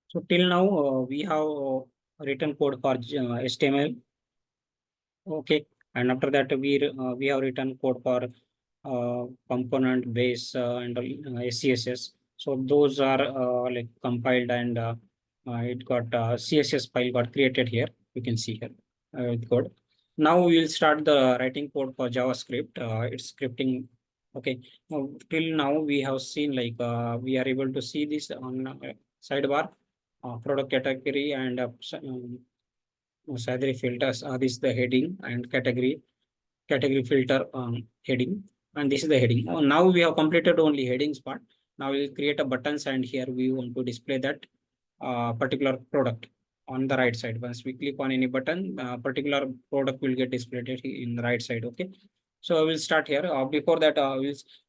So till now, we have written code for HTML. Okay, and after that we have written code for component base and CSS. So those are like compiled and it got CSS file got created here. You can see here with code. Now we will start the writing code for JavaScript. It's scripting. Okay. Now, till now we have seen like we are able to see this on sidebar, product category and salary filters. This is the heading and category filter heading, and this is the heading. Now we have completed only headings part. Now we will create a buttons, and here we want to display that particular product on the right side. Once we click on any button, particular product will get displayed in the right side. Okay, so I will start here. Before that,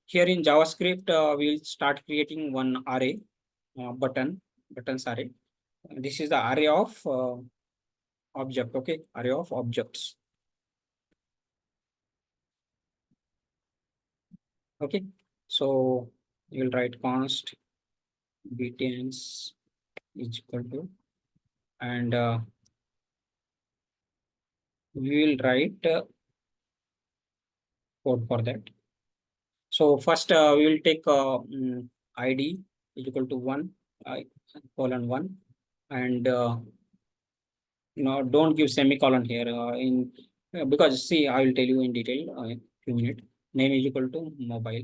here in JavaScript, we will start creating one array buttons array. This is the array of object. Okay, array of objects. Okay, so you will write const btns is equal to, and we will write code for that. So first we will take id is equal to 1 colon 1, and don't give semicolon here in because see, I will tell you in detail in few minutes. Name is equal to mobile.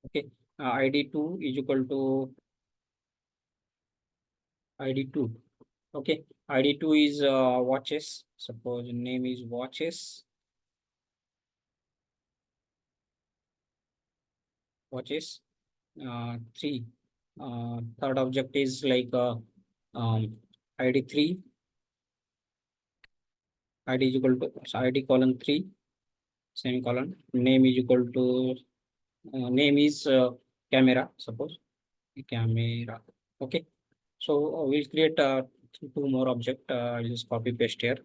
Okay, id2 is equal to id2. Okay, id2 is watches. Suppose name is watches 3. Third object is like id3. Id is equal to, so id colon 3 semicolon. Name is equal to name is camera. Suppose camera. Okay, so we'll create two more object. I'll just copy paste here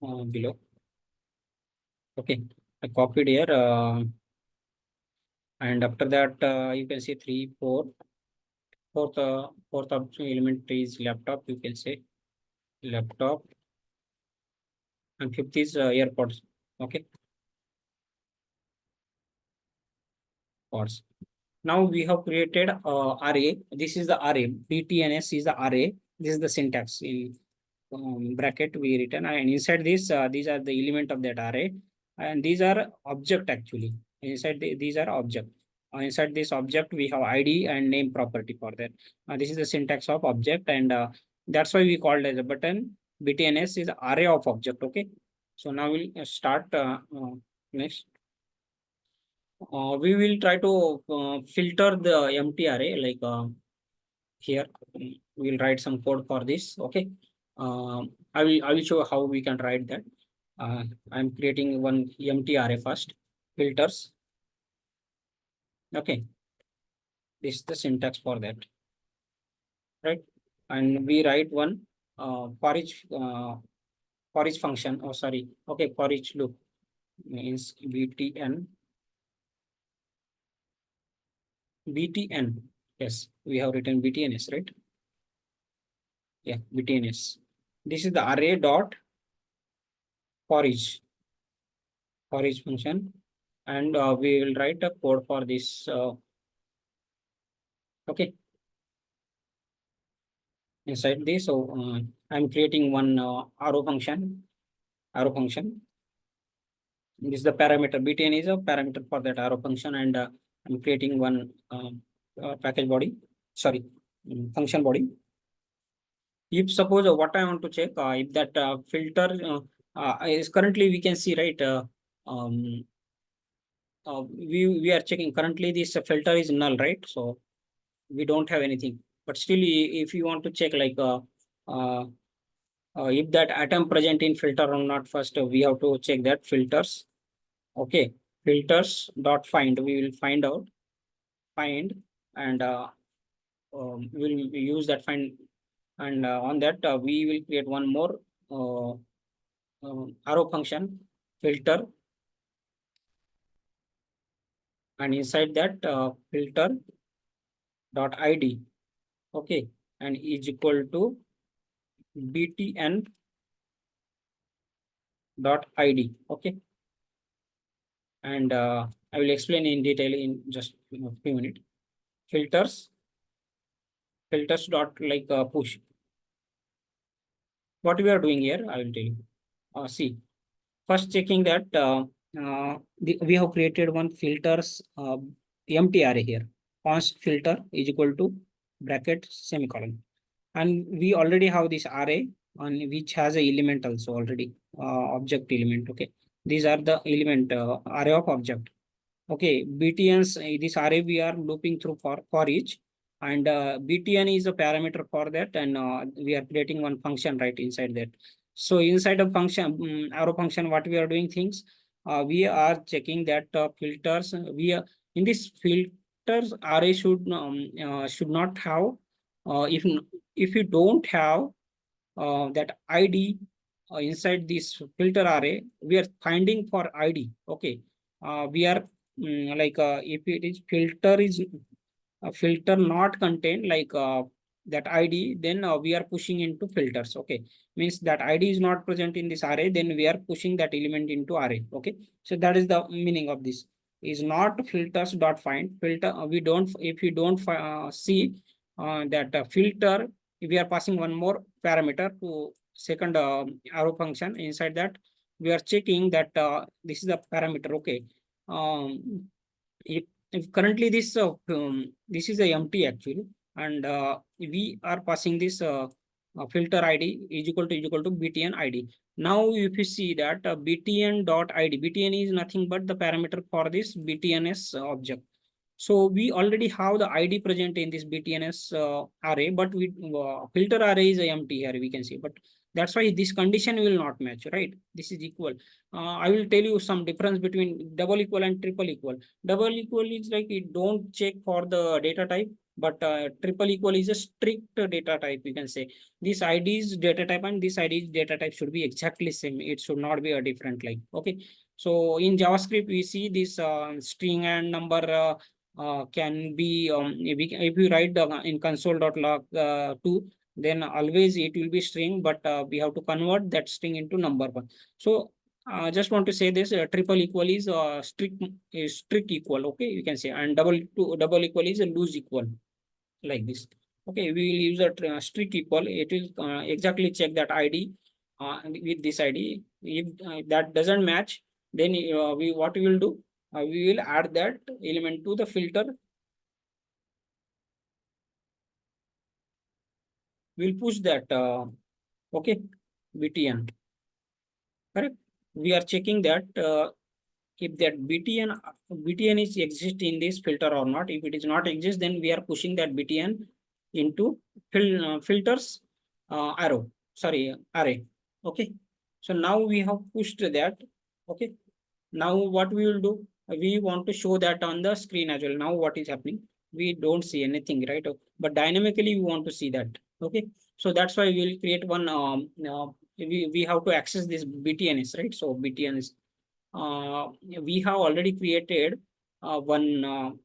below. Okay, I copied here, and after that you can see 3 4. Fourth element is laptop. You can say laptop, and fifth is AirPods. Okay, pods. Now we have created array. This is the array. BTNS is the array. This is the syntax. In bracket we written, and inside this, these are the element of that array, and these are object actually. Inside these are object. Inside this object we have ID and name property for that. This is the syntax of object, and that's why we called as a button. BTNS is array of object. Okay, so now we'll start next. We will try to filter the empty array, like here we'll write some code for this. Okay, I will show how we can write that. I'm creating one empty array first. Filters. Okay, this is the syntax for that, right? And we write one for each function. Oh, sorry. Okay, for each loop means btn. Yes, we have written btns, right? Yeah, btns. This is the array dot for each function, and we will write a code for this. Okay, inside this, so I'm creating one arrow function. Arrow function. This is the parameter. btn is a parameter for that arrow function, and I'm creating one package body. Sorry, function body. If suppose what I want to check, if that filter is currently, we can see, right, um, we are checking currently this filter is null, right? So we don't have anything, but still if you want to check like uh, if that atom present in filter or not, first we have to check that filters. Okay, filters dot find, we will find, and we'll use that find, and on that we will create one more arrow function filter, and inside that filter dot id, okay, and is equal to btn dot id, okay. And I will explain in detail in just a few minutes. Filters dot like push. What we are doing here, I will tell you. See, first checking that we have created one filters empty array here. Const filter is equal to bracket semicolon, and we already have this array on which has a element also already, object element. Okay, these are the element array of object. Okay, BTNs, this array we are looping through for each, and BTN is a parameter for that, and we are creating one function right inside that. So inside of function, arrow function, what we are doing things, we are checking that filters. We are in this filters array should not have, if you don't have that ID inside this filter array, we are finding for ID. Okay, we are if it is filter is a filter not contained like that ID, then we are pushing into filters. Okay, means that ID is not present in this array, then we are pushing that element into array. Okay, so that is the meaning of this. Is not filters dot find filter. We don't, if you don't see that filter, we are passing one more parameter to second arrow function. Inside that, we are checking that this is the parameter. Okay, um, if currently this is a empty actually, and we are passing this filter id is equal to btn id. Now if you see that btn dot id, btn is nothing but the parameter for this btns object. So we already have the ID present in this BTNS array, but we filter array is empty here, we can see. But that's why this condition will not match, right? This is equal. I will tell you some difference between double equal and triple equal. Double equal is like it don't check for the data type, but triple equal is a strict data type, you can say. This ID is data type and this ID is data type should be exactly same. It should not be a different like, okay. So in JavaScript, we see this string and number can be if you write in console.log 2, then always it will be string, but we have to convert that string into number one. So just want to say this triple equal is strict equal, okay, you can say, and double equal is a loose equal, like this. Okay, we will use a strict equal. It will exactly check that ID with this ID. If that doesn't match, then we what we will do, we will add that element to the filter. We'll push that okay, btn, correct. We are checking that if that btn is exist in this filter or not. If it is not exist, then we are pushing that btn into filters arrow, sorry, array. Okay, so now we have pushed that. Okay, now what we will do, we want to show that on the screen as well. Now what is happening, we don't see anything, right? But dynamically we want to see that. Okay, so that's why we will create one we have to access this btns, right? So btns, we have already created one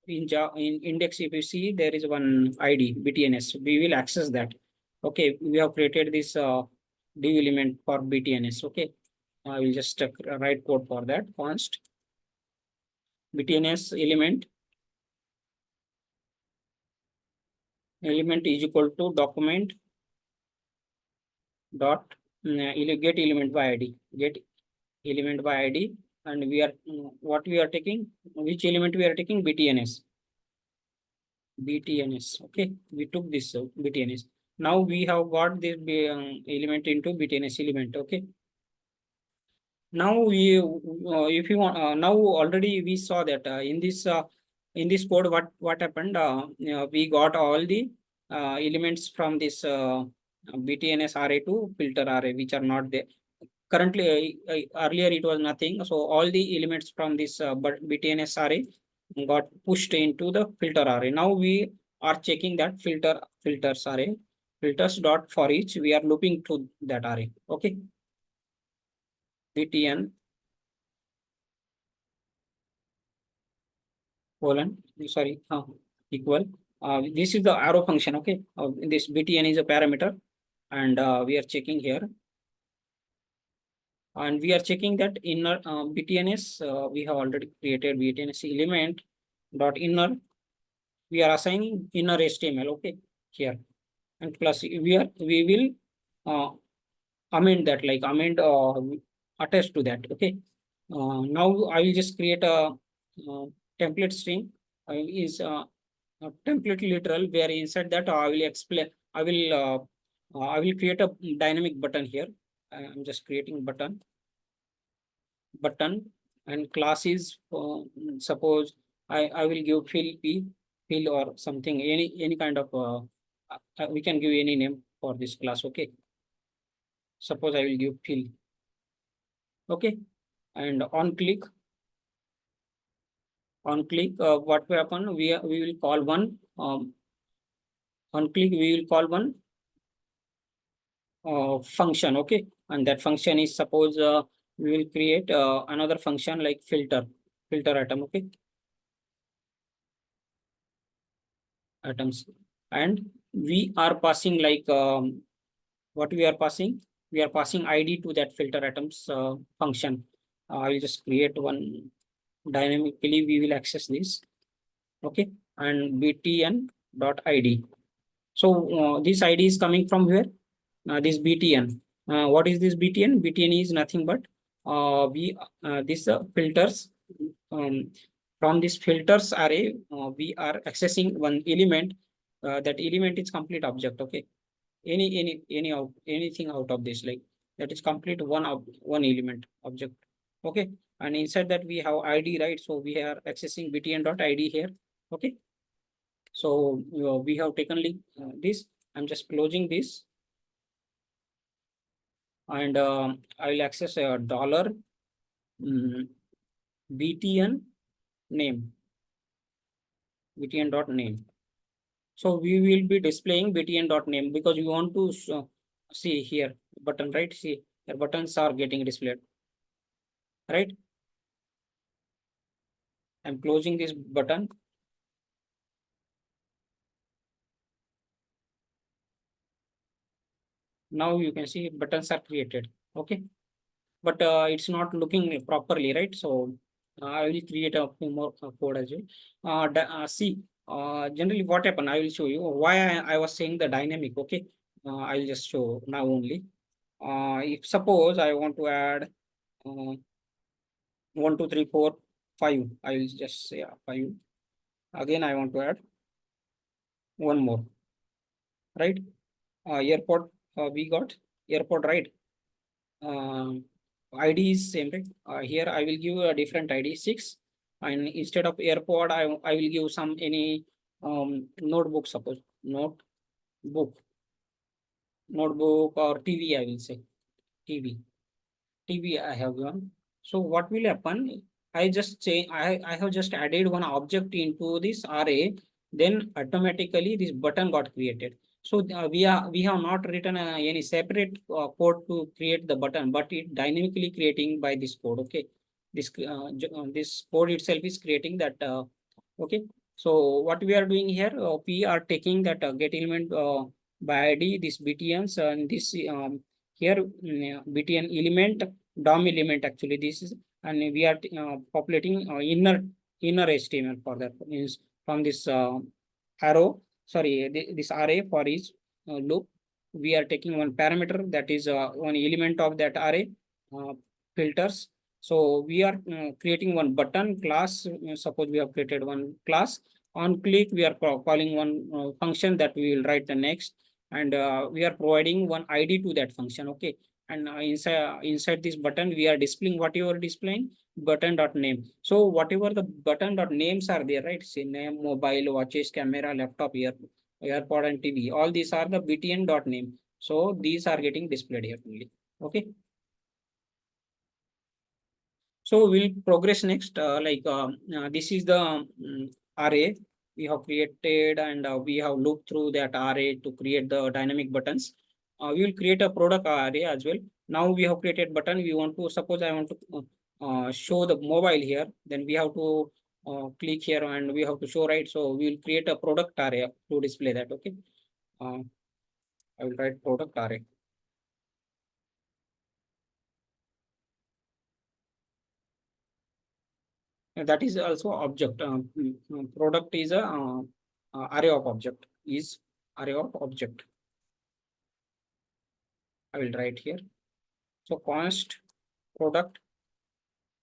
in index. If you see, there is one ID BTNS. We will access that. Okay, we have created this div element for BTNS. Okay, I will just write code for that. Const BTNS element is equal to document dot get element by ID, get element by ID, and we are what we are taking, which element we are taking, BTNS. BTNS. Okay, we took this BTNS. Now we have got this element into BTNS element. Okay. Now we, if you want, now already we saw that in this code, what happened? We got all the elements from this BTNS array to filter array, which are not there currently. Earlier it was nothing. So all the elements from this but BTNS array got pushed into the filter array. Now we are checking that filters array, filters dot for each. We are looping to that array. Okay. btn colon, sorry, equal. This is the arrow function, okay? This btn is a parameter, and we are checking here, and we are checking that inner btns. We have already created btns element dot inner. We are assigning inner HTML, okay, here, and plus we will amend that, like amend attached to that, okay. Now I will just create uh, template string. Is a template literal, where inside that I will explain. I will create a dynamic button here. I'm just creating button, and class is suppose I will give fill or something, any kind of we can give any name for this class, okay. Suppose I will give fill, okay. And on click, what will happen, we will call one on click, we will call one function, okay. And that function is, suppose we will create another function like filter atom, okay, atoms. And we are passing like what we are passing, we are passing id to that filter atoms function. I will just create one dynamically, we will access this, okay. And btn dot id. So this id is coming from where? This btn. What is this btn? Btn is nothing but we this filters. um, from this filters array, we are accessing one element. That element is complete object, okay. Anything out of this, like, that is complete one element object, okay. And inside that we have id, right? So we are accessing btn dot id here, okay. So we have taken this. I'm just closing this, and I will access a dollar mm, btn name, btn dot name. So we will be displaying btn dot name, because we want to see here button, right? See, the buttons are getting displayed, right? I'm closing this button. Now you can see buttons are created, okay. But it's not looking properly, right? So I will create a few more code as well. See, generally what happened, I will show you why I was saying the dynamic, okay. I'll just show now only. If suppose I want to add 1 2 3 4 5, I will just say 5. Again I want to add one more, right? Airport, we got airport, right? um, ID is same, right? Here I will give a different ID 6, and instead of AirPod, I will give some any notebook, suppose notebook or TV, I will say TV. TV I have given. So what will happen? I have just added one object into this array, then automatically this button got created. So we have not written any separate code to create the button, but it dynamically creating by this code. Okay, this code itself is creating that. Okay, so what we are doing here, we are taking that get element by ID, this btns, and this here btn element, DOM element, actually this is, and we are populating inner HTML for that, means from this arrow, sorry, this array for each loop. We are taking one parameter, that is one element of that array, uh, filters. So we are creating one button class. Suppose we have created one class. On click, we are calling one function that we will write the next, and we are providing one ID to that function. Okay, and inside this button, we are displaying whatever displaying button dot name. So whatever the button dot names are there, right? Say name, mobile, watches, camera, laptop, AirPod, and TV. All these are the btn dot name. So these are getting displayed here only. Okay. So we'll progress next. This is the array we have created, and we have looked through that array to create the dynamic buttons. We will create a product array as well. now we have created button. We want to suppose I want to show the mobile here. Then we have to click here and we have to show, right? So we will create a product array to display that. Okay. Uh, I will write product array. And that is also object. Product is a array of object. Is array of object. I will write here. So const product.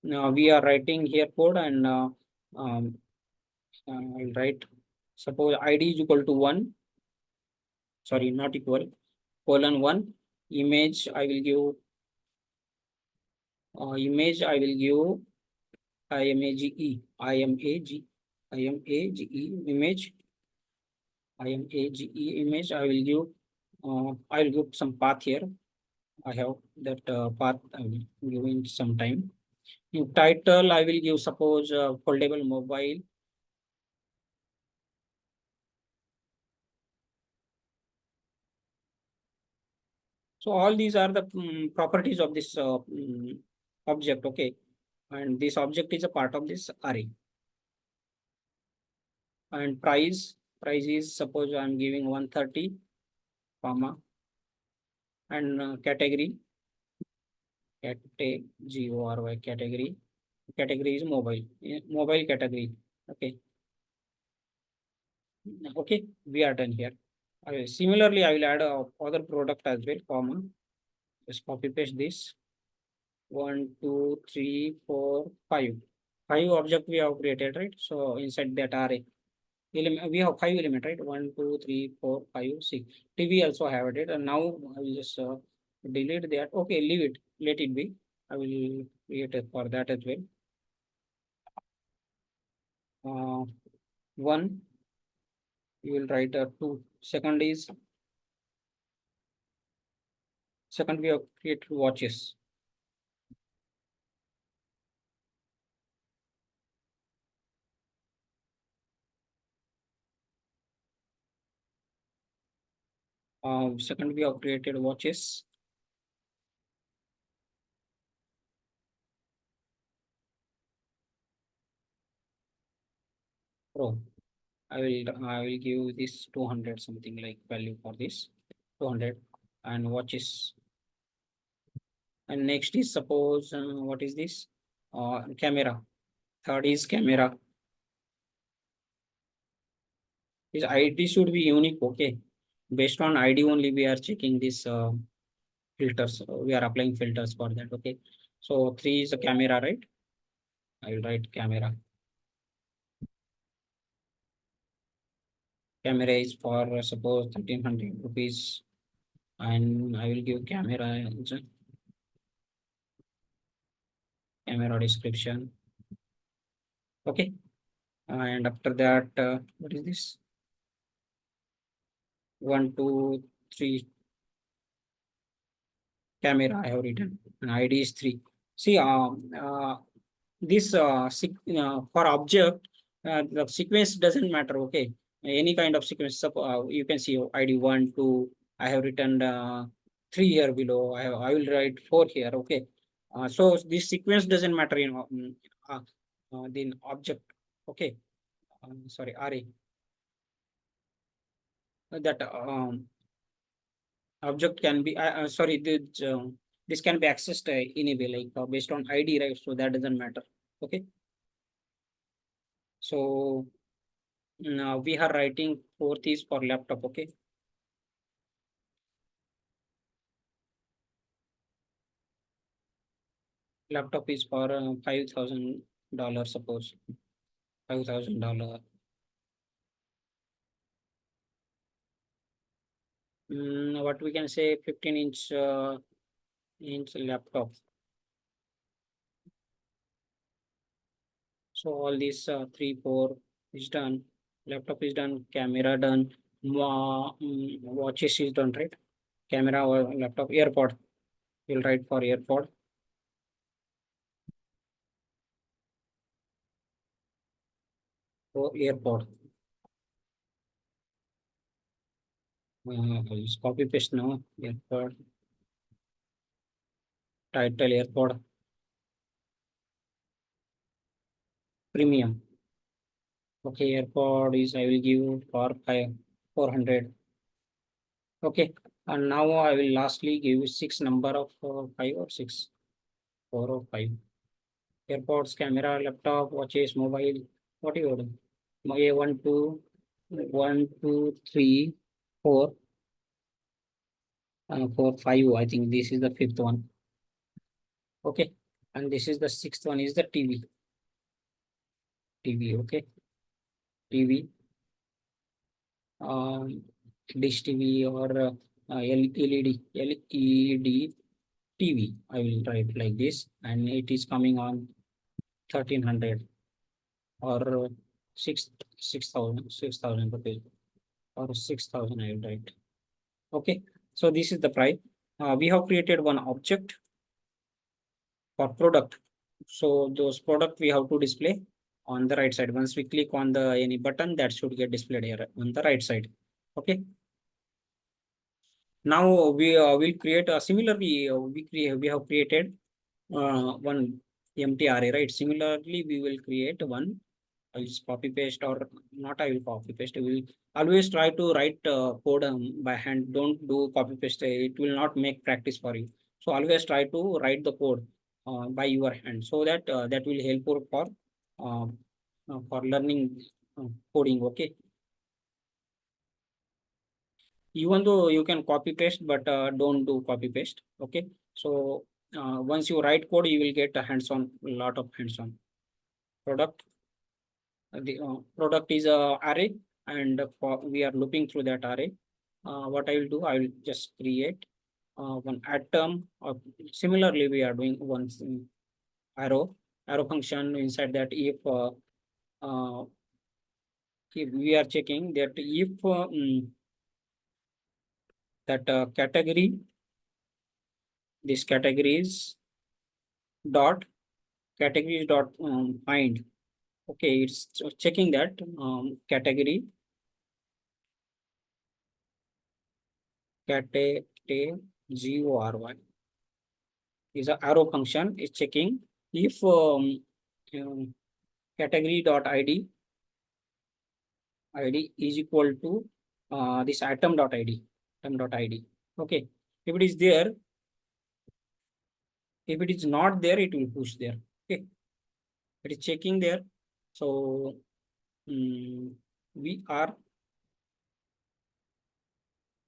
Now we are writing here code and I will write. Suppose ID is equal to 1. Sorry, not equal. Colon 1. Image I will give. Image I will give image image image image image image I will give I will give some path here. I have that path I will give in some time. In title I will give suppose foldable mobile. So all these are the properties of this object. Okay, and this object is a part of this array. And price is suppose I'm giving 130 comma and category is mobile mobile category. Okay. Okay, we are done here. Similarly I will add a other product as well, comma, just copy paste this. 1 2 3 4 5 object we have created, right? So inside that array we have 5 element, right? 1 2 3 4 5 6. TV also have it, and now I will just delete that. Okay, leave it, let it be. I will create it for that as well. 1, you will write a 2. Second we have created watches. Second we have created watches. Pro. I will give this 200 something like value for this 200 and watches. And next is suppose what is this? Camera. Third is camera. This ID should be unique. Okay, based on ID only we are checking this filters. We are applying filters for that. Okay, so 3 is a camera, right? I will write camera. Camera is for suppose 1300 rupees, and I will give camera description. Okay, and after that, what is this? 1 2 3 camera I have written, and ID is 3. See, this for object, the sequence doesn't matter. Okay, any kind of sequence. You can see ID 1 2. I have written 3 here below. I will write 4 here. Okay, so this sequence doesn't matter in the object. Okay, sorry, array. That object can be sorry, this can be accessed in a way like based on ID, right? So that doesn't matter. Okay, so now we are writing fourth is for laptop. Okay, laptop is for $5,000, suppose $5,000. What we can say, 15-inch laptop. So all these 3 4 is done. Laptop is done. Camera done. Watches is done, right? Camera or laptop. AirPod. We'll write for AirPod. So AirPod. I'll just copy paste now. AirPod. title AirPod premium. Okay, AirPod is I will give for 400. Okay, and now I will lastly give you six number of five or six, four or five. AirPods, camera, laptop, watches, mobile, whatever. Okay, one, two, three, four, 5. I think this is the fifth one. Okay, and this is the sixth one is the TV. TV. Okay, TV. Dish TV or LED TV. I will write like this, and it is coming on 1300 or six thousand rupees or 6,000. I will write. Okay, so this is the price. We have created one object for product. So those product we have to display on the right side. Once we click on the any button, that should get displayed here on the right side. Okay. Now we will create a similarly we have created one empty array, right? Similarly, we will create one. I'll just copy paste or not. I will copy paste. We will always try to write code by hand. Don't do copy paste. It will not make practice for you. So always try to write the code by your hand, so that that will help you uh, for learning coding. Okay. Even though you can copy paste, but don't do copy paste. Okay, so once you write code, you will get a hands-on, lot of hands-on. Product, the product is a array, and we are looping through that array. What I will do, I will just create one atom similarly we are doing one arrow function. Inside that, uh, if we are checking that if that category, this categories dot categories dot find. Okay, it's checking that category gory is a arrow function is checking if um, category dot id is equal to this item dot id. Okay, if it is there, if it is not there, it will push there. Okay, it is checking there. So um, we are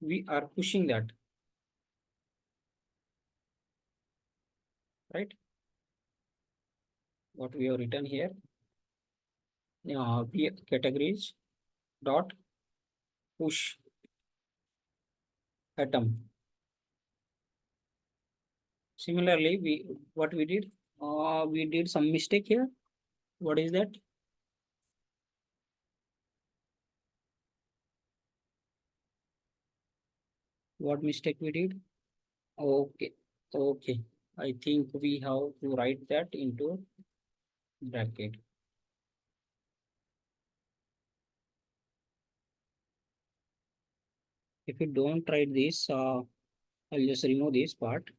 we are pushing that, right? What we have written here, categories dot push atom. Similarly, we did some mistake here. What is that? What mistake we did? Okay, okay. I think we have to write that into bracket. If you don't write this, I'll just remove this part.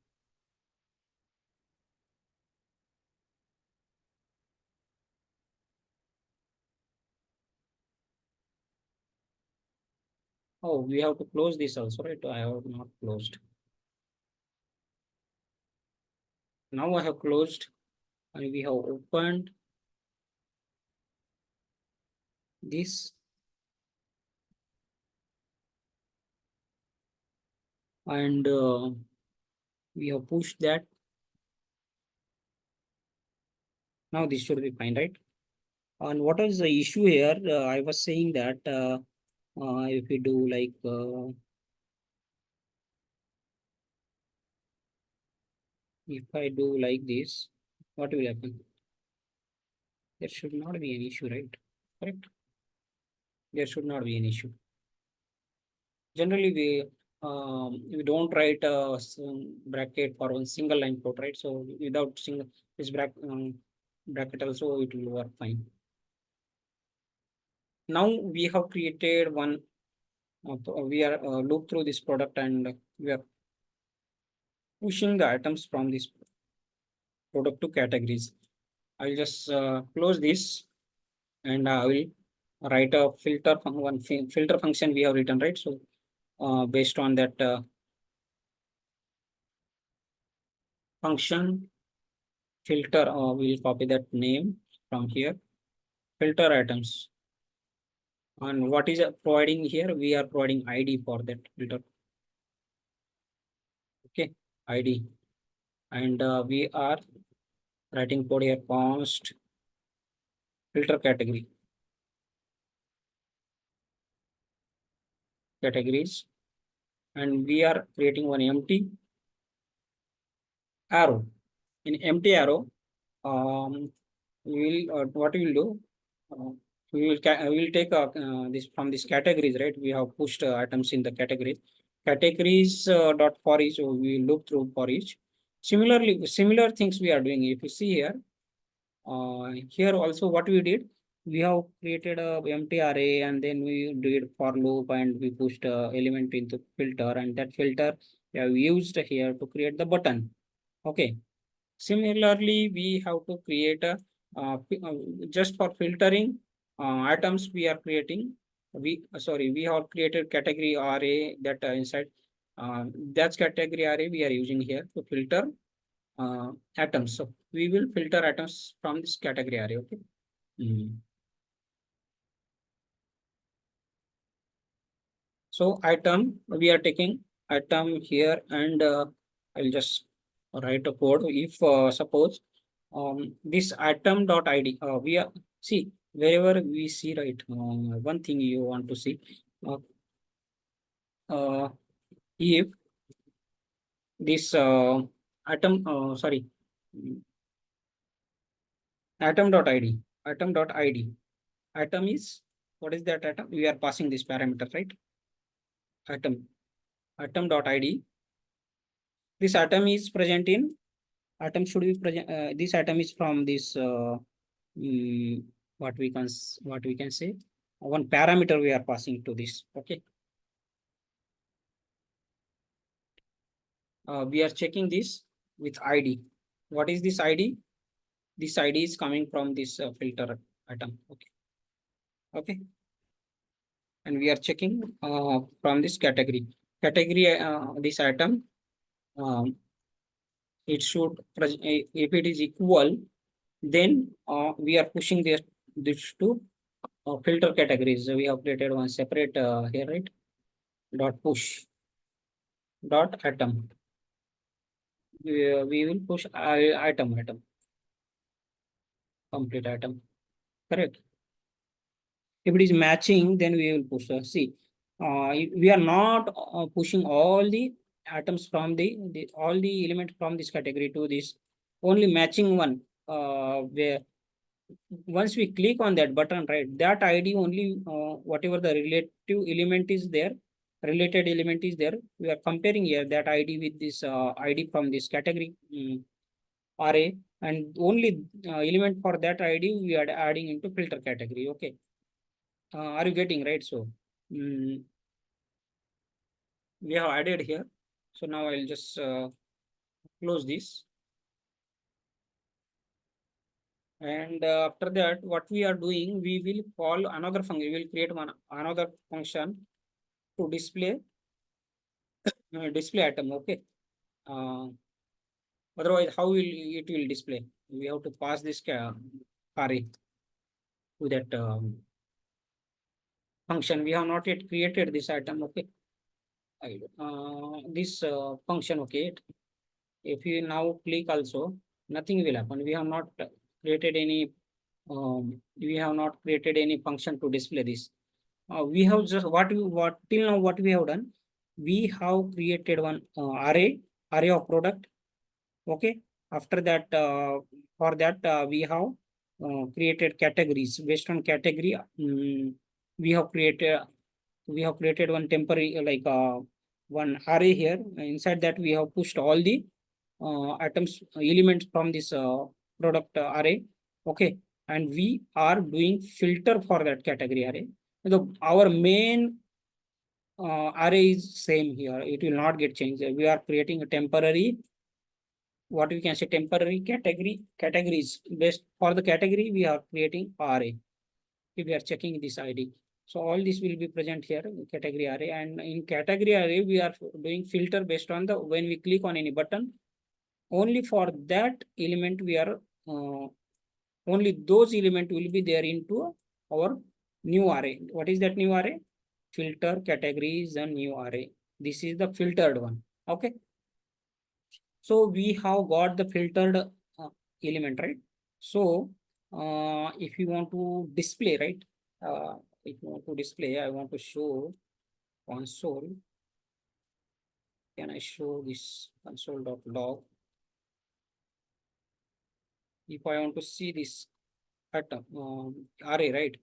Oh, we have to close this also, right? I have not closed. Now I have closed and we have opened this, and we have pushed that. Now this should be fine, right? And what is the issue here? I was saying that if we do like if I do like this, what will happen? There should not be an issue, right? Correct? There should not be an issue. Generally, we don't write a bracket for one single line code, right? So without single this bracket also, it will work fine. Now we have created one. We are look through this product, and we are pushing the items from this. product to categories. I'll just close this, and I will write a filter function we have written, right? So based on that function filter, we'll copy that name from here, filter items. And what is providing here? We are providing ID for that filter. Okay, ID. And we are writing code here, const filter categories. And we are creating one empty arrow. In empty arrow, we will what we will do? Uh, we will take this from these categories, right? We have pushed items in the categories. Categories dot for each. So we look through for each. Similarly, similar things we are doing. If you see here, here also what we did, we have created a empty array, and then we did for loop, and we pushed element into filter, and that filter we have used here to create the button. Okay. Similarly, we have to create a just for filtering items we are creating. We have created category array that inside that's category array we are using here to filter atoms. So we will filter atoms from this category array. Okay. Mm. So item, we are taking item here, and I'll just write a code. If suppose this item dot id, we are see wherever we see, right, one thing you want to see, uh, if this item, sorry, mm, item dot id, item is, what is that item? We are passing this parameter, right? Item dot id, this item is present in, item should be present, this item is from this mm, what we can say, one parameter we are passing to this. Okay. We are checking this with id. What is this id? This id is coming from this filter item. Okay. Okay. And we are checking from this category, this item, um, it should if it is equal, then we are pushing this to filter categories. We have created one separate here, right? Dot push dot item. We will push item complete item. Correct. If it is matching, then we will push. See, we are not pushing all the items from the all the elements from this category to this, only matching one. Where once we click on that button, right, that ID only, whatever the relative element is there, related element is there, we are comparing here that ID with this ID from this category array, and only element for that ID we are adding into filter category. Okay. Are you getting right? So we have added here. So now I'll just close this. And after that, what we are doing, we will call another function. We will create another function to display item. Okay. Otherwise, how will it will display? We have to pass this array to that function. We have not yet created this item. Okay. This function. Okay. If you now click also, nothing will happen. Created any. We have not created any function to display this. We have just what till now what we have done. We have created one array of product. Okay. After that, for that we have created categories. Based on category, we have created one temporary one array here. Inside that we have pushed all the items elements from this product array. Okay. And we are doing filter for that category array. So our main array is same here. It will not get changed. We are creating a temporary what we can say temporary categories. Based for the category we are creating array. If we are checking this ID, so all this will be present here in category array, and in category array we are doing filter based on the when we click on any button, only for that element we are only those element will be there into our new array. What is that new array? Filter category is a new array. This is the filtered one. Okay, so we have got the filtered element, right? So if you want to display, right, if you want to display, I want to show console. Can I show this console.log? If I want to see this pattern array, right,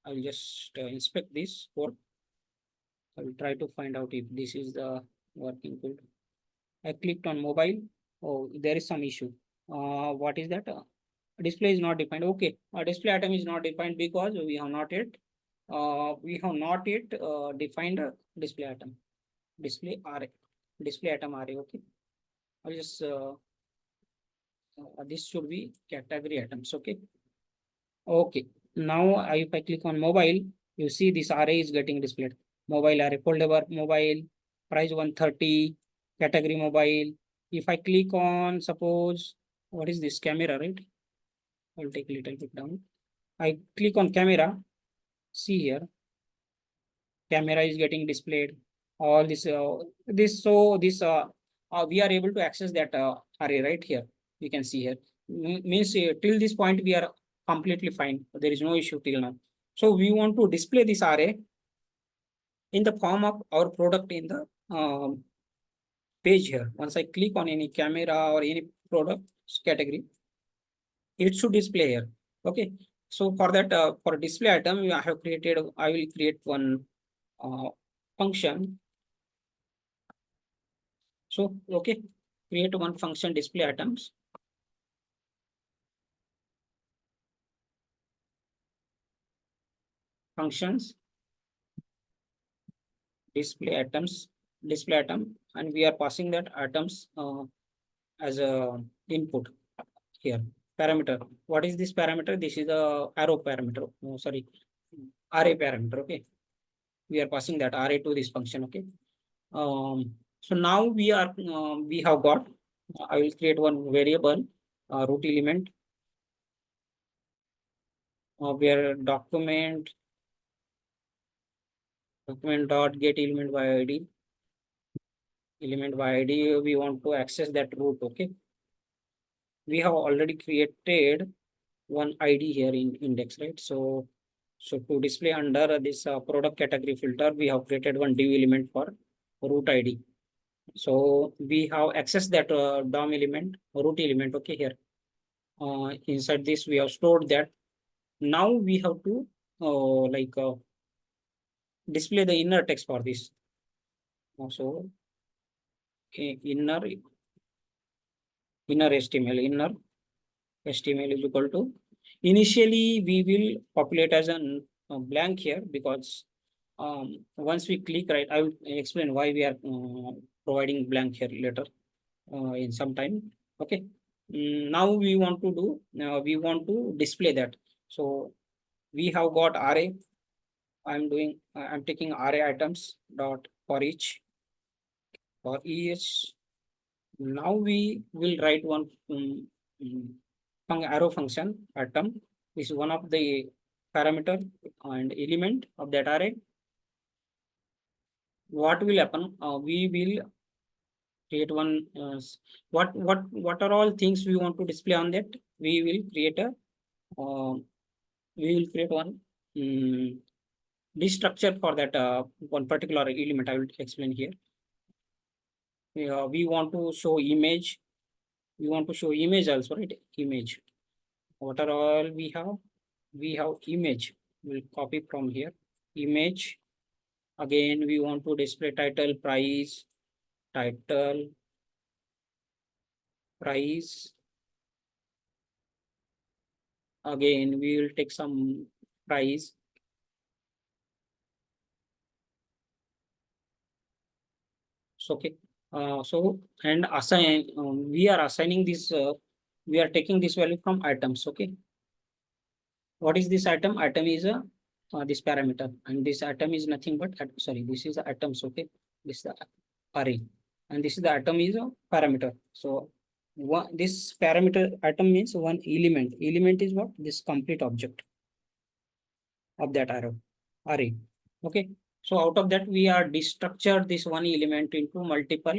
I will just inspect this code. I will try to find out if this is the working code. I clicked on mobile. Oh, there is some issue. What is that? Display is not defined. Okay, display item is not defined because we have not yet defined a display item. Display array, display item array. Okay, I'll just this should be category items. Okay, okay. Now if I click on mobile, you see this array is getting displayed. Mobile array, foldable mobile, price 130, category mobile. If I click on, suppose, what is this, camera, right? I'll take a little bit down. I click on camera. See here, camera is getting displayed. All this we are able to access that array right here. You can see here. Means till this point we are completely fine. There is no issue till now. So we want to display this array in the form of our product in the page here. Once I click on any camera or any product category, it should display here. Okay. So for that, for display item, I will create one function. So, okay, create one function display items. Functions display item, and we are passing that items as a input here. Parameter. What is this parameter? This is the arrow parameter. Oh, sorry, array parameter. Okay, we are passing that array to this function. Okay. So now we have got. I will create one variable root element where document dot get element by id. Element by id, we want to access that root. Okay, we have already created one id here in index, right? So to display under this product category filter, we have created one div element for root id. So we have accessed that dom element, root element. Okay, here inside this we have stored that. Now we have to display the inner text for this. So inner HTML is equal to, initially we will populate as a blank here, because once we click, right, I will explain why we are providing blank here later in some time. Okay. Now we want to display that. So we have got array. I'm taking array items dot for each. Now we will write one arrow function atom. This is one of the parameter and element of that array. What will happen? We will create one. What are all things we want to display on that? We will create a. We will create one this structure for that one particular element. I will explain here. We want to show image. We want to show image also, right? Image. What are all we have? We have image. We'll copy from here. Image. Again, we want to display title, price, title, price. Again, we will take some price. So, okay. So and assign we are assigning this we are taking this value from items. Okay, what is this item? Item is a this parameter, and this item is nothing but sorry, this is the items. Okay, this is the array, and this is the item is a parameter. So this parameter item means one element. Element is what? This complete object of that array. Okay. So out of that, we are destructured this one element into multiple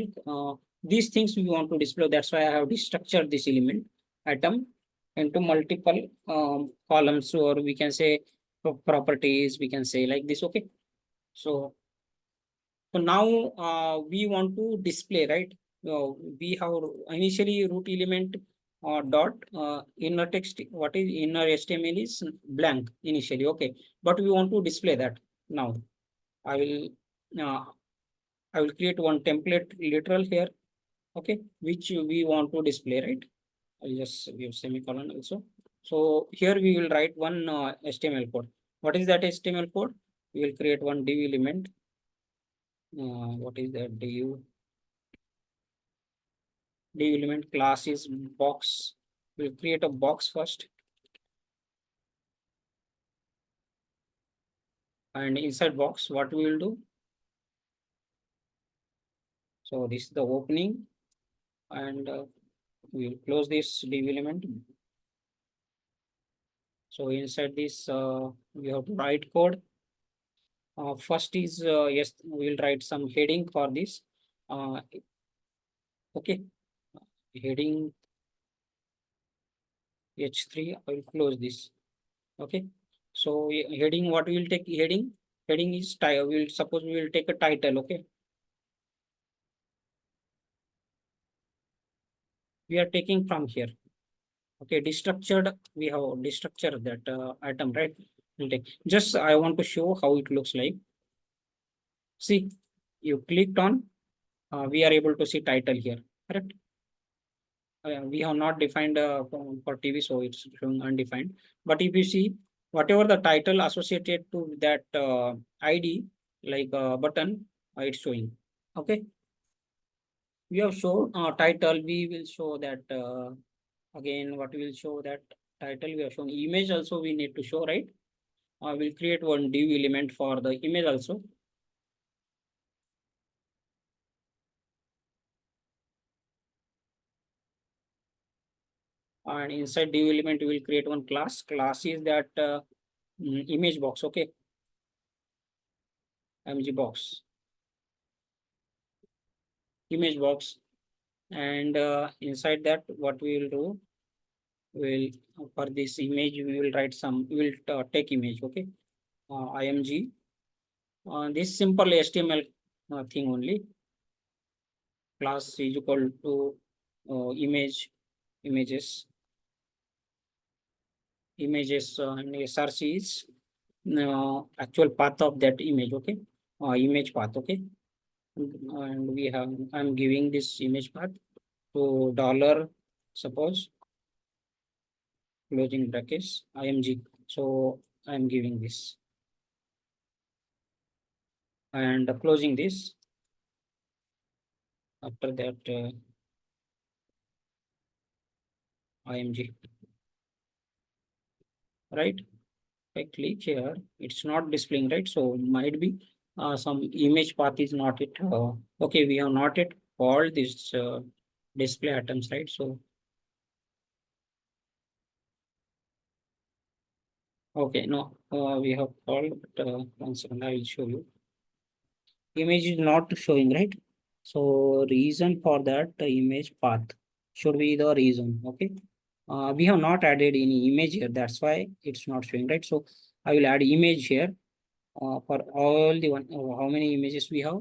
these things we want to display. That's why I have destructured this element item into multiple columns, or we can say properties, we can say like this. Okay. So now we want to display, right? We have initially root element dot inner text. What is inner HTML is blank initially. Okay, but we want to display that now. I will uh, I will create one template literal here. Okay, which we want to display, right? I'll just give semicolon also. So here we will write one HTML code. What is that HTML code? We will create one div element. What is that div element class is box. We'll create a box first, and inside box, what we will do? So this is the opening, and we'll close this div element. So inside this, we have to write code. First is yes, we'll write some heading for this. Uh, okay, heading H3. I will close this. Okay, so heading. What we will take heading? Heading is title. We'll suppose we will take a title. Okay, we are taking from here. Okay, destructured. We have destructured that item, right? We'll take. Just I want to show how it looks like. See, you clicked on. We are able to see title here. Correct. We have not defined for TV, so it's showing undefined. But if you see whatever the title associated to that ID, like button, it's showing. Okay, we have shown title. We will show that again. What we will show that title we have shown image also we need to show, right? We'll create one div element for the image also. And inside div element, we will create one class. Class is that image box. Okay, img box, image box. And inside that, what we will do, we'll for this image, we will write some, we will take image. Okay, img. This simple HTML thing only. Class is equal to images, and src is actual path of that image. Okay, image path. Okay, and we have I'm giving this image path to dollar, suppose closing brackets img. So I'm giving this and closing this. After that img, right? I click here, it's not displaying, right? So might be some image path is not it. Okay, we have not yet called this display items, right? So okay, no, we have called, but one second, I will show you. Image is not showing, right? So reason for that, the image path should be the reason. Okay, we have not added any image here, that's why it's not showing, right? So I will add image here for all the one. How many images we have?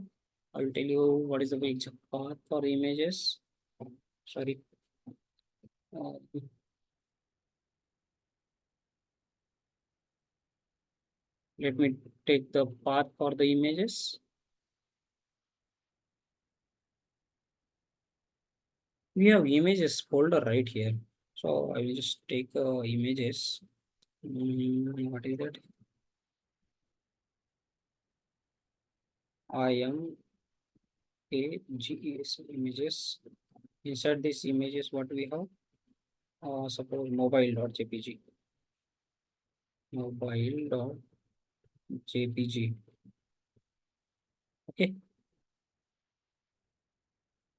I will tell you what is the page path for images. Sorry. Uh, Let me take the path for the images. We have images folder right here. So I will just take images. What is that? I am GES images. Inside this images, what we have? Suppose mobile.jpg. Mobile.jpg. Okay,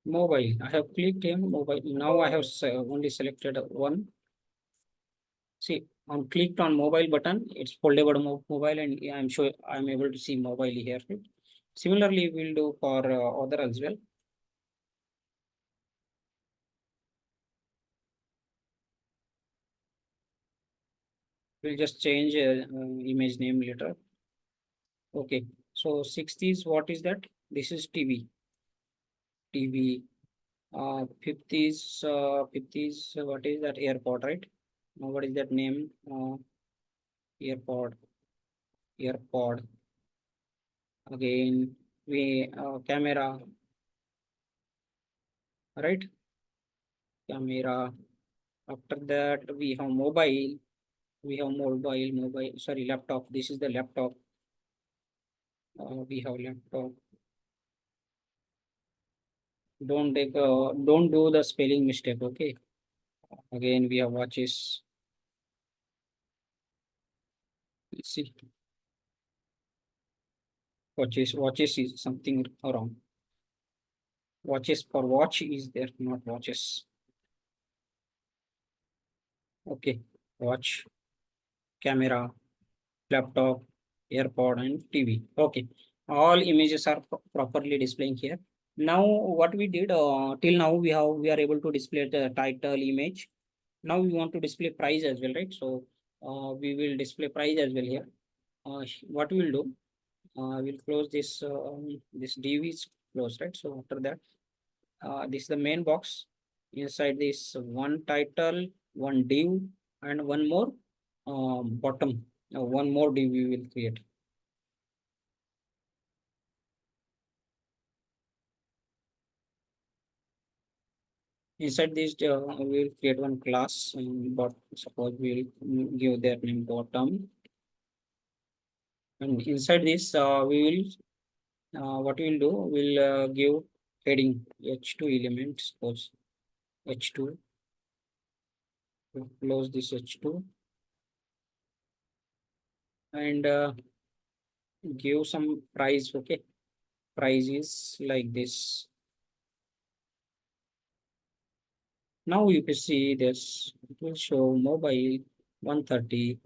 mobile. I have clicked in mobile. Now I have only selected one. See, on clicked on mobile button, it's foldable mobile, and I'm sure I'm able to see mobile here. Right? Similarly, we'll do for other as well. We'll just change image name later. Okay. So 60 is what is that? This is TV. TV. 50s. 50s. What is that? AirPod, right? What is that name? AirPod. AirPod. Again, we camera. Right? Camera. After that, we have mobile. We have mobile. Sorry, laptop. This is the laptop. We have laptop. Don't do the spelling mistake. Okay. Again, we have watches. Let's see. Watches is something wrong. Watches for watch is there, not watches. Okay. Watch, camera, laptop, AirPod, and TV. Okay. All images are properly displaying here. Now, what we did till now, we are able to display the title image. Now we want to display price as well, right? So we will display price as well here. What we will do? We'll close this. This div is closed, right? So after that, this is the main box. Inside this, one title, one div, and one more bottom. One more div we will create. Inside this, we will create one class, but suppose we will give their name bottom. And inside this, we will what we'll do, we'll give heading H2 elements, suppose H2, we'll close this H2 and give some price. Okay, price is like this. Now you can see this, it will show mobile 130.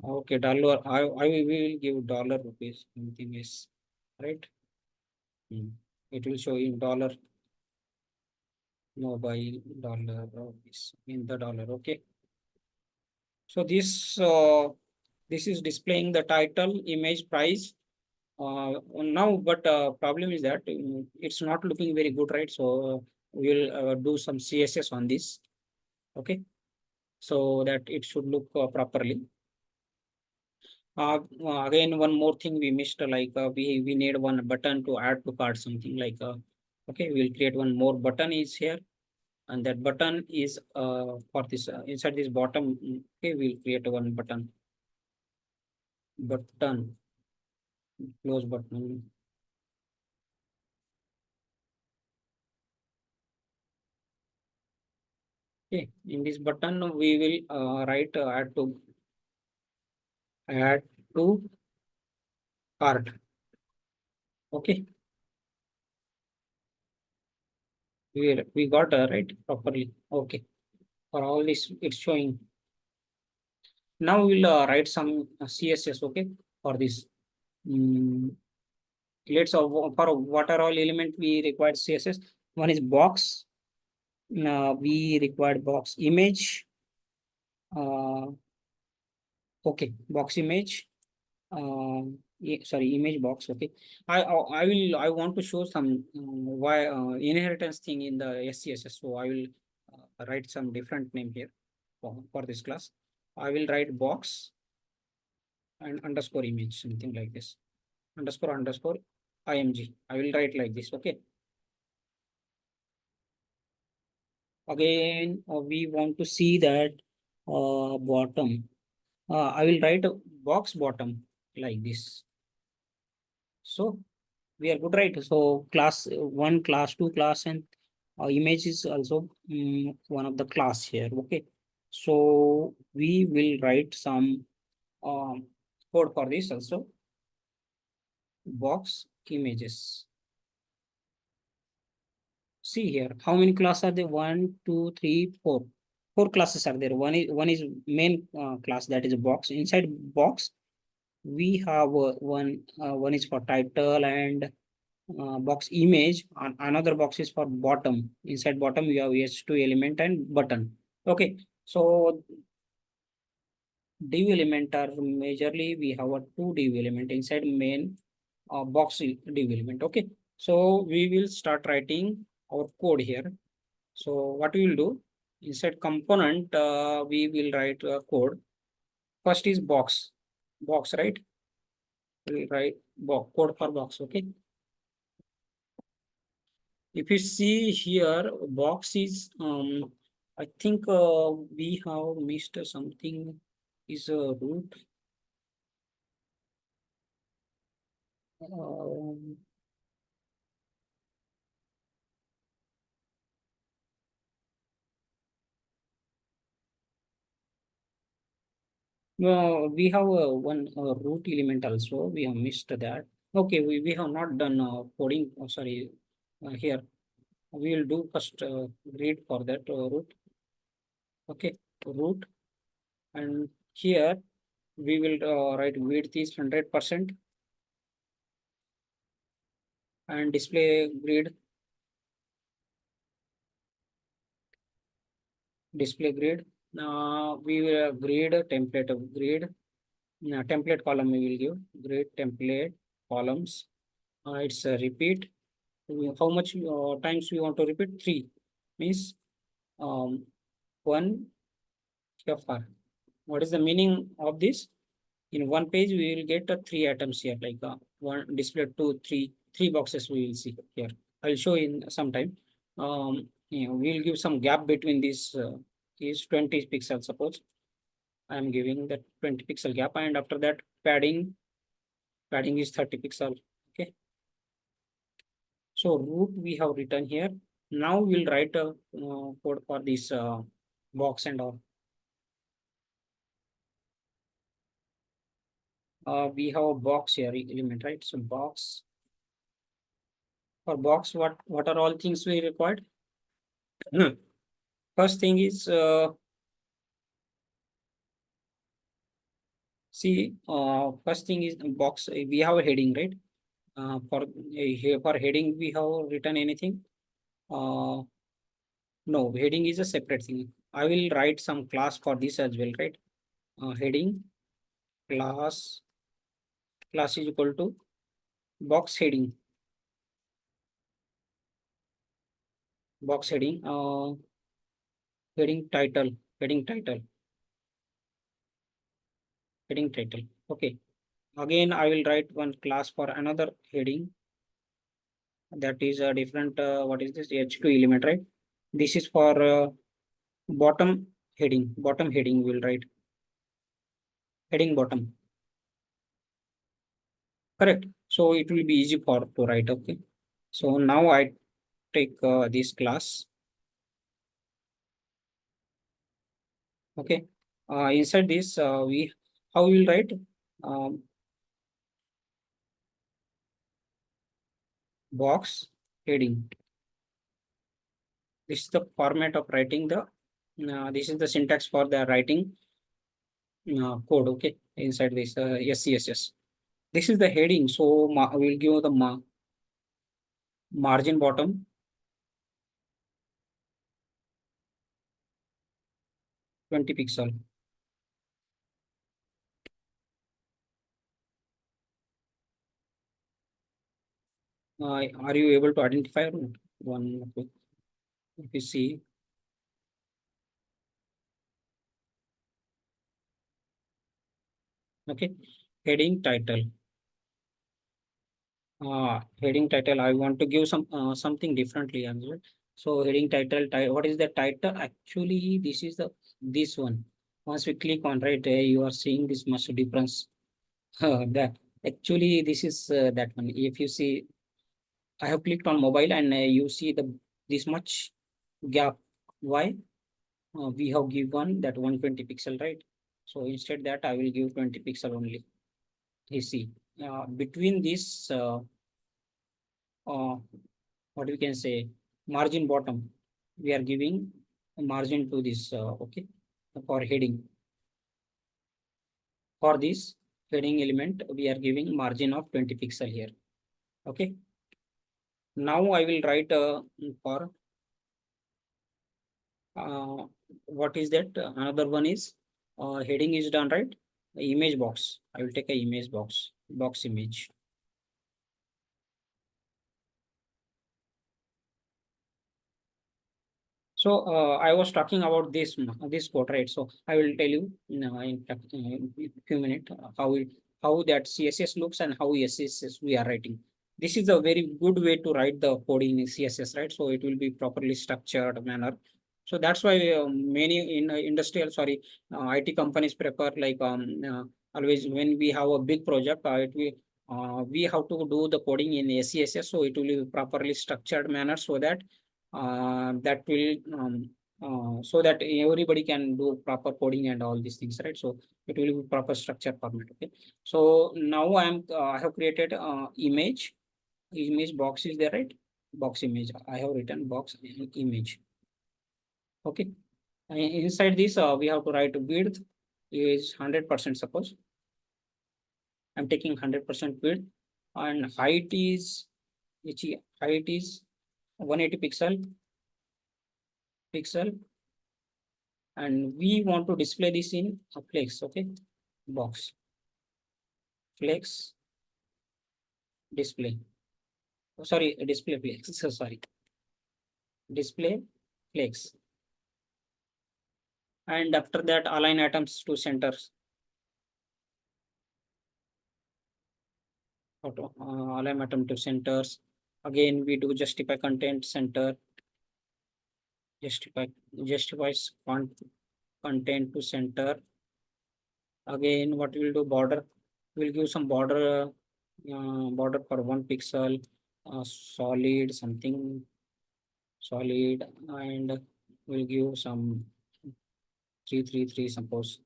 Okay, dollar, I will give dollar rupees, something is right. It will show in dollar, mobile dollar rupees in the dollar. Okay. So this is displaying the title, image, price. Now, but problem is that it's not looking very good, right? So we'll do some CSS on this. Okay, so that it should look properly. Again, one more thing we missed, like we need one button to add to cart, something like okay, we'll create one more button is here, and that button is for this inside this bottom. Okay, we'll create one button. Close button. Okay, in this button we will write add to cart. Okay, we got right properly. Okay, for all this it's showing. Now we'll write some CSS. Okay, for this. Mm, let's for what are all element we required CSS. One is box. We required box image. Uh, okay, box image. Sorry, image box. Okay, I want to show some why inheritance thing in the SCSS. So I will write some different name here for this class. I will write box and underscore image, something like this. Underscore img. I will write like this. Okay. Again, we want to see that bottom. I will write a box bottom like this. So we are good, right? So class one, class two, class, and image is also one of the class here. Okay. So we will write some um, code for this also. Box images. See here, how many classes are there? One, two, three, four. Four classes are there. One is main class, that is a box. Inside box, we have one is for title and box image. Another box is for bottom. Inside bottom, we have h2 element and button. Okay, so div element are majorly we have a two div element inside main box div element. Okay, so we will start writing our code here. So what we will do, inside component, we will write a code. First is box, right? We'll write box code for box. Okay, if you see here, box is I think we have missed something. Is a root. Um, no, we have one root element also. We have missed that. Okay, we have not done coding. Oh, sorry, here we will do first read for that root. Okay, root, and here we will write width is 100% and display grid. We will grid template of grid. Template column we will give grid template columns. It's a repeat. How much times we want to repeat? Three means one FR. What is the meaning of this? In one page, we will get three items here, like one display two, three boxes we will see here. I'll show in some time. We'll give some gap between these is 20 pixels. Suppose I'm giving that 20 pixel gap, and after that padding is 30 pixel. Okay. So root we have written here. Now we'll write a code for this box and all. We have a box here element, right? So box, for box, what are all things we required? First thing is see first thing is box. We have a heading, right? For here for heading we have written anything. Uh, no, heading is a separate thing. I will write some class for this as well, right? Heading class is equal to box heading. Box heading. Heading title. Heading title. Heading title. Okay. Again, I will write one class for another heading. That is a different. What is this? H2 element, right? This is for bottom heading. Bottom heading. We'll write heading bottom. Correct. So it will be easy for to write. Okay. So now I take this class. Okay. Inside this, we how we will write um, box heading. This is the format of writing the. This is the syntax for the writing code. Okay. Inside this, yes, yes, yes. This is the heading. So we'll give the margin bottom 20 pixel. Are you able to identify one? Okay. If you see, okay, heading title. Heading title. I want to give something differently as well. So heading title. What is the title? Actually, this is this one. Once we click on right, you are seeing this much difference. That actually this is that one. If you see, I have clicked on mobile and you see the this much gap. Why? We have given that 120 pixel, right? So instead that I will give 20 pixel only. You see, between this, uh, what we can say, margin bottom, we are giving a margin to this, okay, for heading. For this heading element, we are giving margin of 20 pixel here. Okay. Now I will write for uh, what is that? Another one is heading is done, right? The image box. I will take a image box image. So I was talking about this code, right? So I will tell you in a few minutes how that CSS looks and how SSS we are writing. This is a very good way to write the code in CSS, right? So it will be properly structured manner. So that's why many in industrial, sorry, IT companies prefer like always when we have a big project, we have to do the coding in SCSS, so it will be properly structured manner so that that will so that everybody can do proper coding and all these things, right? So it will be proper structure format. Okay. So now I have created image box is there, right? Box image. I have written box image. Okay. And inside this, we have to write width is 100%. Suppose I'm taking 100% width, and which height is 180 pixel, and we want to display this in a flex. Okay, box flex display. Oh, sorry, display flex. So sorry, display flex. And after that, align items to centers. Auto align atom to centers. Again, we do justify content center. Justify justifies content to center. Again, what we'll do, border. We'll give some border for 1 pixel, solid something solid, and we'll give some 333 suppose.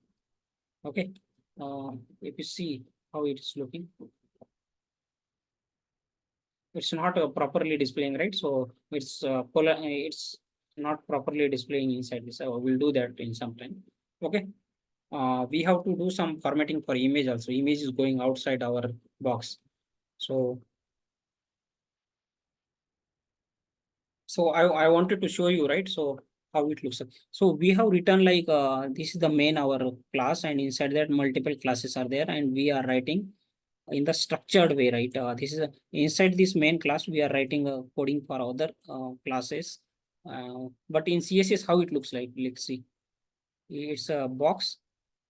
Okay. If you see how it is looking, it's not properly displaying, right? So it's not properly displaying inside this. So we'll do that in some time. Okay. We have to do some formatting for image also. Image is going outside our box. So I wanted to show you, right? So how it looks like. So we have written like this is the main our class, and inside that multiple classes are there, and we are writing in the structured way, right? This is inside this main class we are writing coding for other classes. But in CSS, how it looks like? Let's see. It's a box.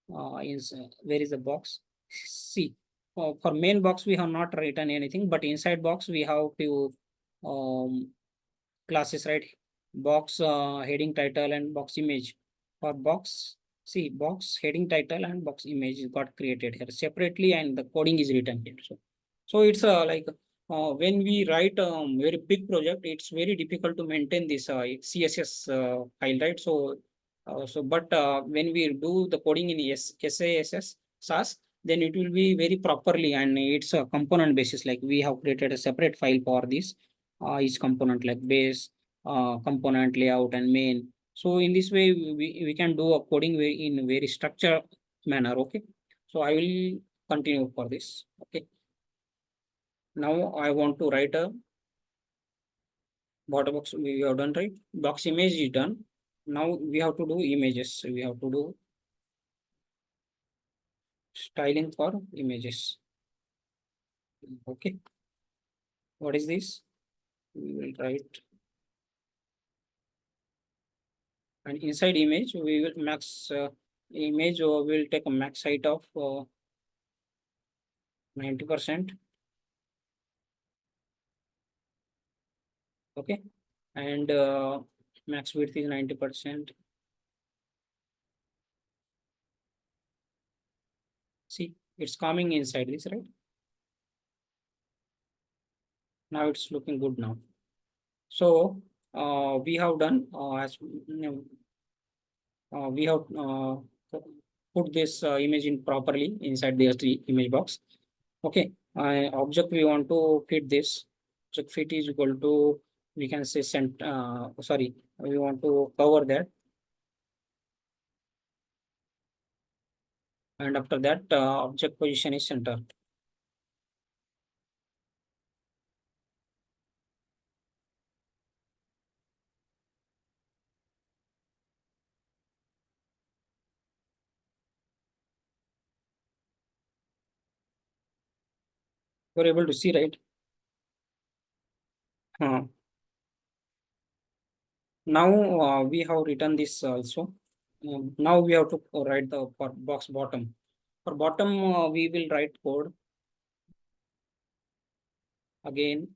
Where is the box? See, for main box we have not written anything, but inside box we have to um, classes, right? Box heading title and box image. For box, see, box heading title and box image got created here separately, and the coding is written here. So it's like when we write very big project, it's very difficult to maintain this CSS file, right? But when we do the coding in SASS SAS, then it will be very properly, and it's a component basis. Like we have created a separate file for this each component, like base, component, layout, and main. So in this way, we can do a coding in a very structured manner. Okay. So I will continue for this. Okay. Now I want to write a border box. We have done, right. Box image is done. Now we have to do images. So we have to do styling for images. Okay. What is this? We will write, and inside image we will max image, or we'll take a max height of 90%. Okay. And max width is 90%. See, it's coming inside this, right? Now it's looking good now. So we have done as we have put this image in properly inside the image box. Okay, object we want to fit this. Object fit is equal to, we can say sorry, we want to cover that, and after that object position is center. You're able to see, right? Uh, Now we have written this also. Now we have to write the for box bottom. For bottom, we will write code again.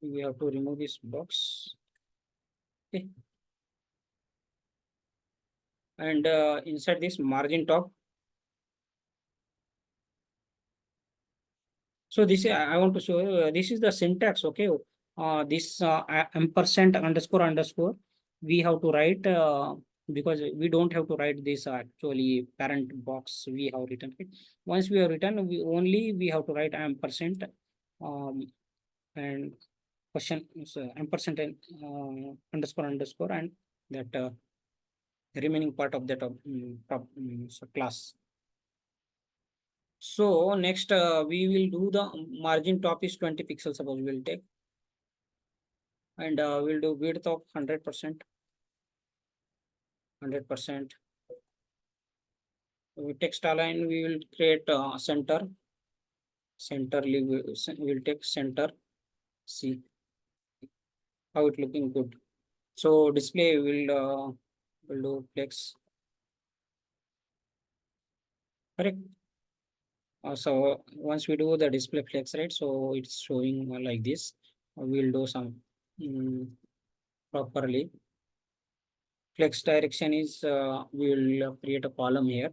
We have to remove this box. Okay. And inside this margin top. So this I want to show you, this is the syntax. Okay. This ampersand underscore underscore we have to write because we don't have to write this actually parent box we have written it. Once we have written, we have to write ampersand um, and question so ampersand and underscore underscore and that the remaining part of that so class. So next we will do the margin top is 20 pixels, suppose we will take, and we'll do width of 100%. 100%. Text align, we will create center. Center, we'll take center. See how it looking good. So display will do flex. Correct. So once we do the display flex, right? So it's showing like this. We'll do some mm, properly. Flex direction is we will create a column here.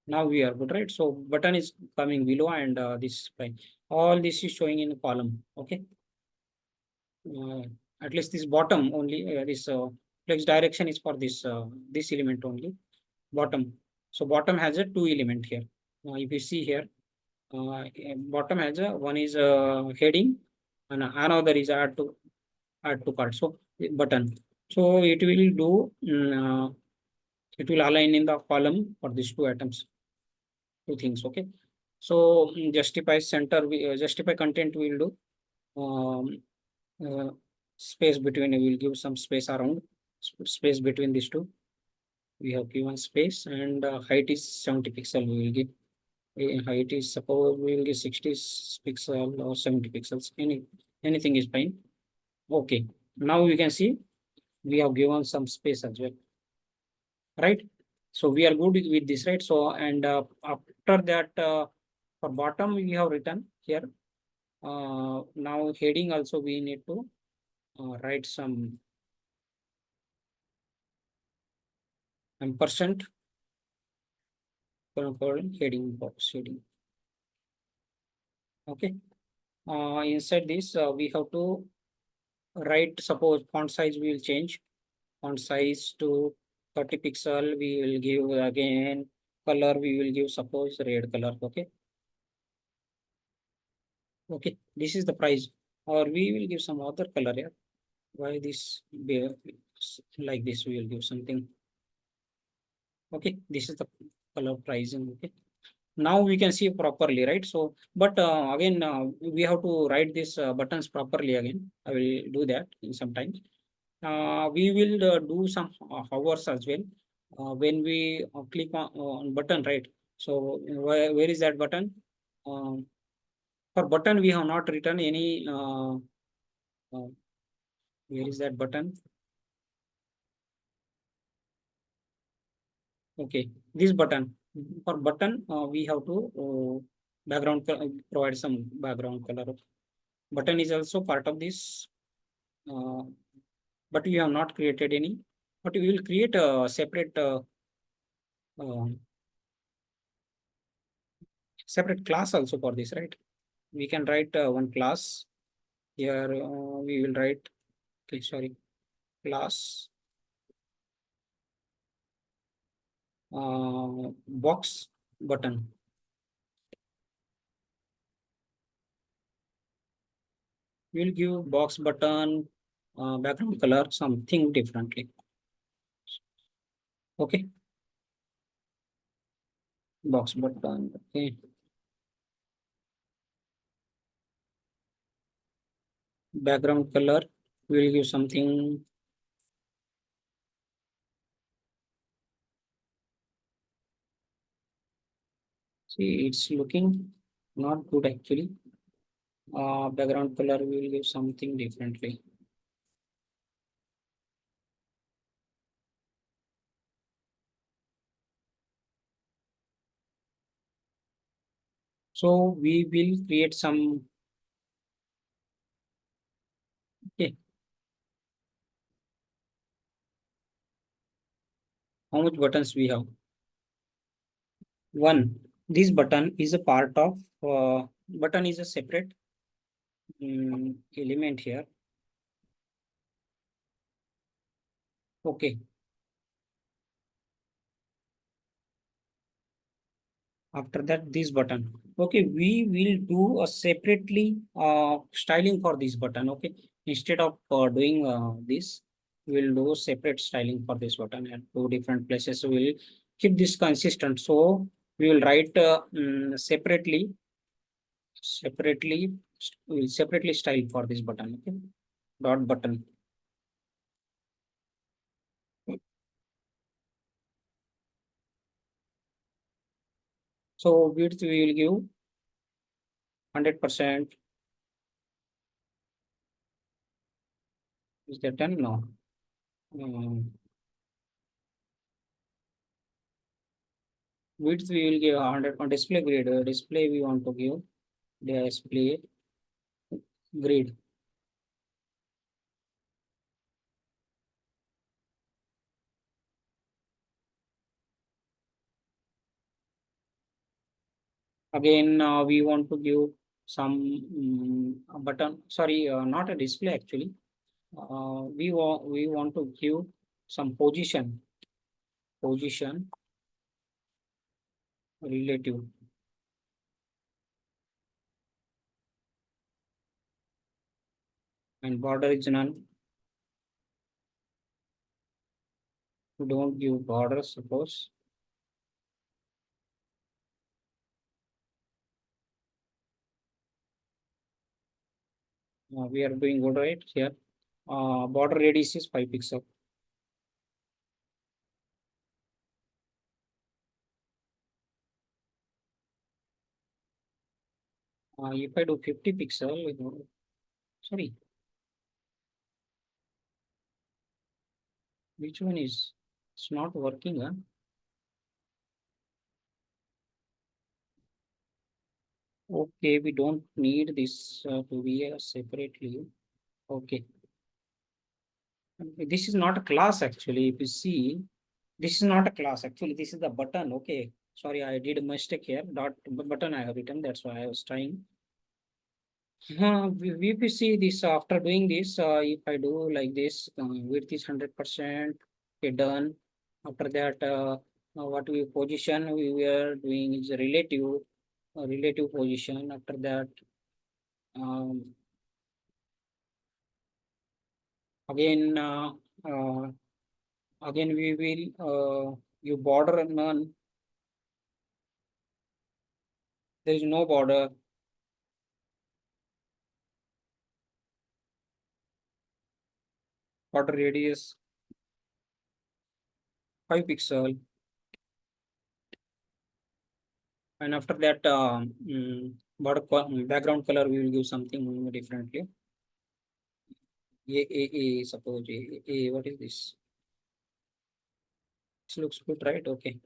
Now we are good, right? So button is coming below and this fine. All this is showing in a column. Okay. Uh, at least this bottom only this flex direction is for this element only. Bottom. So bottom has a two element here. If you see here, bottom has a one is heading and another is add to cart. So button. So it will do it will align in the column for these two items, two things. Okay. So justify center, we justify content we will do uh, space between, we will give some space around space between these two. We have given space and height is 70 pixel. We will give height is, suppose we will give 60 pixel or 70 pixels. Anything is fine. Okay. Now you can see we have given some space as well, right? So we are good with this, right? So and after that for bottom we have written here. Now heading also we need to write some ampersand colon heading box heading. Okay. Inside this we have to write, suppose font size we will change font size to 30 pixel. We will give again color, we will give suppose red color. Okay. Okay, this is the price, or we will give some other color here. Why this be like this? We will give something. Okay, this is the color pricing. Okay, now we can see properly, right? So, but again, we have to write these buttons properly again. I will do that in some time. We will do some hovers as well. When we click on button, right? So, where is that button? For button, we have not written any. Where is that button? Okay, this button. For button, we have to provide some background color. Button is also part of this, uh, but we have not created any. but we will create a separate uh, separate class also for this, right? We can write one class here. We will write, okay, sorry, class box button. We will give box button background color something differently. Okay, box button. Okay, background color. We will give something. See, it's looking not good actually. Background color. We will give something differently. So we will create some. Okay, how much buttons we have? One. This button is a part of. Button is a separate element here. Okay. After that, this button. Okay, we will do a separately styling for this button. Okay, instead of doing this, we will do separate styling for this button at two different places. So we will keep this consistent. So we will write we will separately style for this button. Okay, dot button. So width we will give 100%. Is that done? No. Um, Width we will give 100 on display grid. Display we want to give display grid. Again, we want to give some button. Sorry, not a display actually. We want to give some position relative, and border is none. We don't give border. Suppose we are doing good right here. Border radius is 5 pixel. If I do 50 pixel, sorry, which one is? It's not working. Huh? Okay, we don't need this to be separately. Okay, this is not a class actually. If you see, this is not a class actually. This is the button. Okay, sorry, I did a mistake here. Dot button I have written. That's why I was trying. If you see this after doing this, if I do like this, width is 100%. Okay, done. After that, what we position we were doing is relative position. After that, um, again, uh, again we will you border none. There is no border. Border radius 5 pixel. And after that, background color we will give something differently. Suppose what is this? This looks good, right? Okay.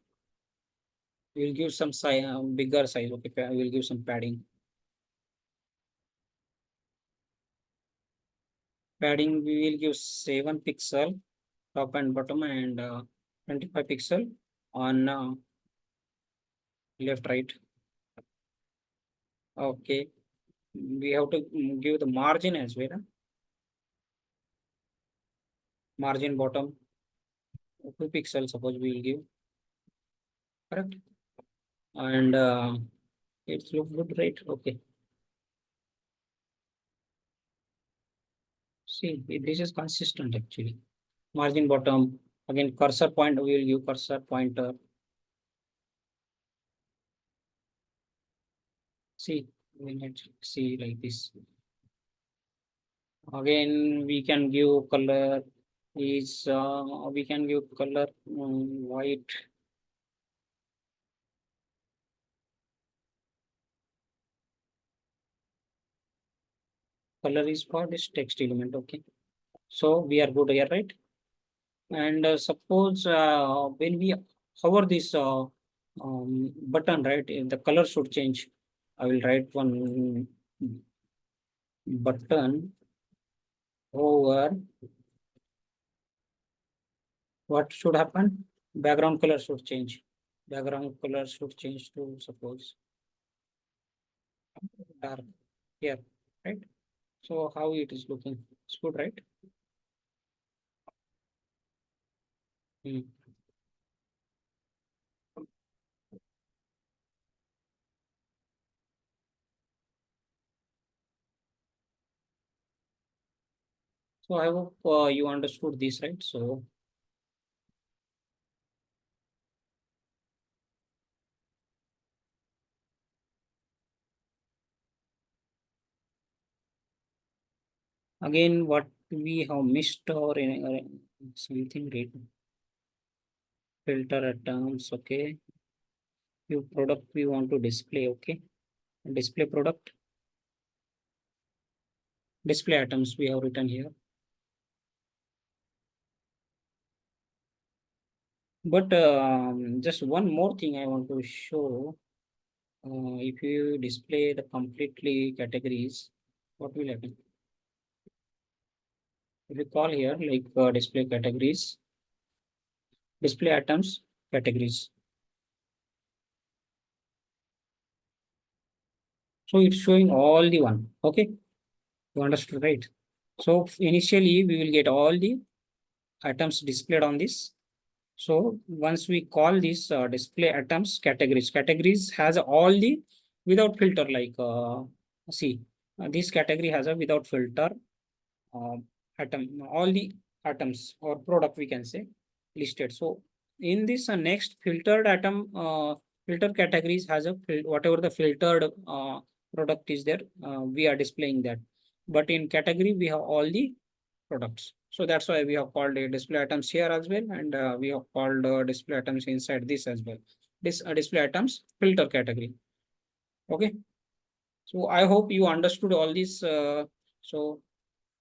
We will give some size, bigger size. Okay, we will give some padding. Padding we will give 7 pixel. top and bottom, and 25 pixel on left, right. Okay, we have to give the margin as well. Margin bottom 2 pixels, suppose we will give, correct? And it's look good, right? Okay. See, this is consistent actually. Margin bottom, again cursor point, we will give cursor pointer. See, we need to see like this. Again, we can give color is we can give color white. Color is for this text element. Okay, so we are good here, right? And suppose when we hover this button, right, the color should change. I will write one button over. What should happen? Background color should change. Background color should change to, suppose, dark here, right? So how it is looking? It's good, right? Hmm. So I hope you understood this, right? So again, what we have missed or something written. Filter atoms, okay. Few product we want to display, okay. Display product, display items we have written here. But just one more thing I want to show. If you display the completely categories, what will happen? If you call here like display categories, display items, categories. So it's showing all the one. Okay, you understood, right? So initially we will get all the items displayed on this. So once we call this display items categories, categories has all the without filter, like see, this category has a without filter uh, atom, all the atoms or product we can say listed. So in this next filtered atom, filter categories has a whatever the filtered product is there, we are displaying that. But in category we have all the products. So that's why we have called a display items here as well, and we have called display items inside this as well. This display items filter category. Okay. So I hope you understood all this. So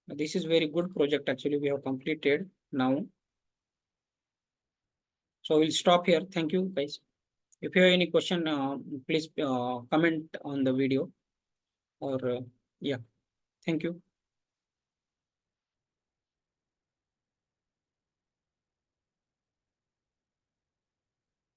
this is very good project actually we have completed now. So we'll stop here. Thank you guys. If you have any question, please comment on the video or yeah. Thank you.